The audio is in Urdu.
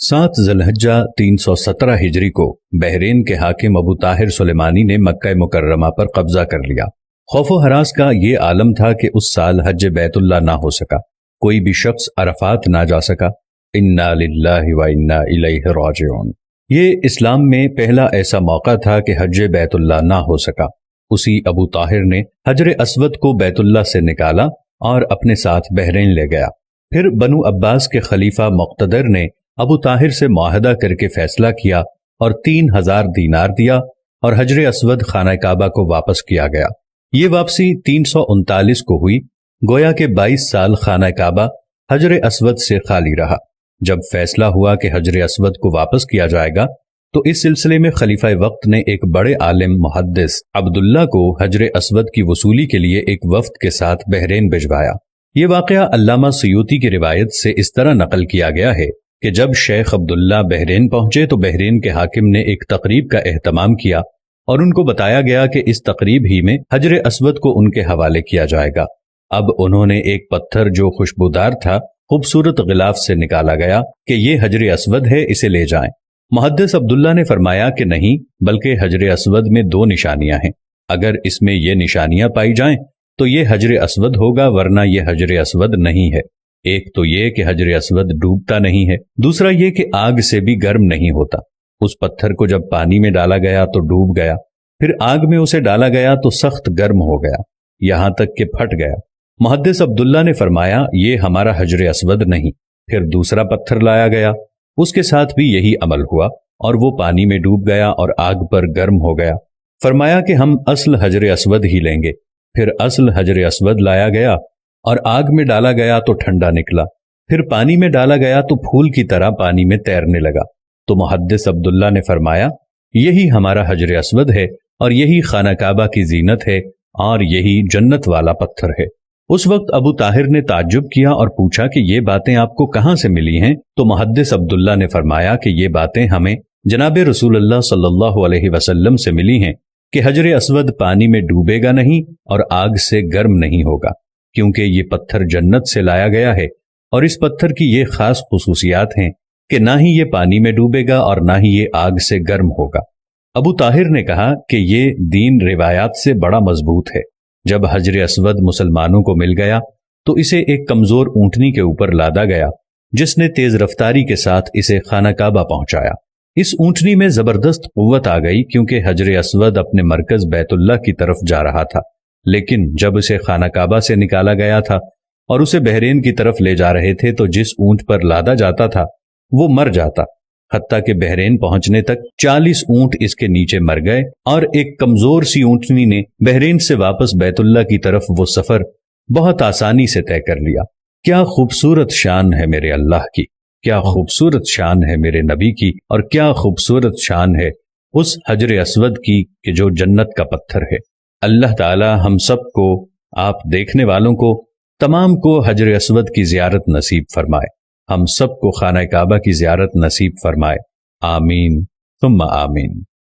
7 ذوالحجہ 317 ہجری کو بحرین کے حاکم ابو طاہر سلیمانی نے مکہ مکرمہ پر قبضہ کر لیا۔ خوف و ہراس کا یہ عالم تھا کہ اس سال حج بیت اللہ نہ ہو سکا، کوئی بھی شخص عرفات نہ جا سکا۔ انا للہ و انا الیہ راجعون۔ یہ اسلام میں پہلا ایسا موقع تھا کہ حج بیت اللہ نہ ہو سکا۔ اسی ابو طاہر نے حجر اسود کو بیت اللہ سے نکالا اور اپنے ساتھ بحرین لے گیا۔ پھر بنو عباس کے خلیفہ مقتدر نے ابو طاہر سے معاہدہ کر کے فیصلہ کیا اور 3000 دینار دیا اور حجر اسود خانہ کعبہ کو واپس کیا گیا۔ یہ واپسی 339 کو ہوئی، گویا کہ 22 سال خانہ کعبہ حجر اسود سے خالی رہا۔ جب فیصلہ ہوا کہ حجر اسود کو واپس کیا جائے گا تو اس سلسلے میں خلیفہ وقت نے ایک بڑے عالم محدث عبداللہ کو حجر اسود کی وصولی کے لیے ایک وفد کے ساتھ بحرین بھجوایا۔ یہ واقعہ علامہ سیوطی کی روایت سے اس طرح نقل کیا گیا ہے کہ جب شیخ عبداللہ بحرین پہنچے تو بحرین کے حاکم نے ایک تقریب کا اہتمام کیا اور ان کو بتایا گیا کہ اس تقریب ہی میں حجر اسود کو ان کے حوالے کیا جائے گا۔ اب انہوں نے ایک پتھر جو خوشبودار تھا خوبصورت غلاف سے نکالا گیا کہ یہ حجر اسود ہے، اسے لے جائیں۔ محدث عبداللہ نے فرمایا کہ نہیں، بلکہ حجر اسود میں 2 نشانیاں ہیں، اگر اس میں یہ نشانیاں پائی جائیں تو یہ حجر اسود ہوگا، ورنہ یہ حجر اسود نہیں ہے۔ ایک تو یہ کہ حجر اسود ڈوبتا نہیں ہے، دوسرا یہ کہ آگ سے بھی گرم نہیں ہوتا۔ اس پتھر کو جب پانی میں ڈالا گیا تو ڈوب گیا، پھر آگ میں اسے ڈالا گیا تو سخت گرم ہو گیا، یہاں تک کہ پھٹ گیا۔ محدث عبداللہ نے فرمایا یہ ہمارا حجر اسود نہیں۔ پھر دوسرا پتھر لایا گیا، اس کے ساتھ بھی یہی عمل ہوا اور وہ پانی میں ڈوب گیا اور آگ پر گرم ہو گیا۔ فرمایا کہ ہم اصل حجر اسود ہی لیں گے۔ پھر اصل حجر اسود لایا گیا اور آگ میں ڈالا گیا تو ٹھنڈا نکلا، پھر پانی میں ڈالا گیا تو پھول کی طرح پانی میں تیرنے لگا۔ تو محدث عبداللہ نے فرمایا یہی ہمارا حجر اسود ہے اور یہی خانہ کعبہ کی زینت ہے اور یہی جنت والا پتھر ہے۔ اس وقت ابو طاہر نے تعجب کیا اور پوچھا کہ یہ باتیں آپ کو کہاں سے ملی ہیں؟ تو محدث عبداللہ نے فرمایا کہ یہ باتیں ہمیں جناب رسول اللہ صلی اللہ علیہ وسلم سے ملی ہیں کہ حجر اسود پانی میں ڈوبے گا نہیں اور آگ سے گرم نہیں ہوگا، کیونکہ یہ پتھر جنت سے لایا گیا ہے اور اس پتھر کی یہ خاص خصوصیات ہیں کہ نہ ہی یہ پانی میں ڈوبے گا اور نہ ہی یہ آگ سے گرم ہوگا۔ ابو طاہر نے کہا کہ یہ دین روایات سے بڑا مضبوط ہے۔ جب حجر اسود مسلمانوں کو مل گیا تو اسے ایک کمزور اونٹنی کے اوپر لادا گیا، جس نے تیز رفتاری کے ساتھ اسے خانہ کعبہ پہنچایا۔ اس اونٹنی میں زبردست قوت آ گئی کیونکہ حجر اسود اپنے مرکز بیت اللہ کی طرف جا رہا تھا، لیکن جب اسے خانہ کعبہ سے نکالا گیا تھا اور اسے بحرین کی طرف لے جا رہے تھے تو جس اونٹ پر لادا جاتا تھا وہ مر جاتا، حتیٰ کہ بحرین پہنچنے تک 40 اونٹ اس کے نیچے مر گئے اور ایک کمزور سی اونٹنی نے بحرین سے واپس بیت اللہ کی طرف وہ سفر بہت آسانی سے طے کر لیا۔ کیا خوبصورت شان ہے میرے اللہ کی، کیا خوبصورت شان ہے میرے نبی کی، اور کیا خوبصورت شان ہے اس حجر اسود کی کہ جو جنت کا پتھر ہے۔ اللہ تعالی ہم سب کو، آپ دیکھنے والوں کو، تمام کو حجر اسود کی زیارت نصیب فرمائے، ہم سب کو خانہ کعبہ کی زیارت نصیب فرمائے، آمین ثم آمین۔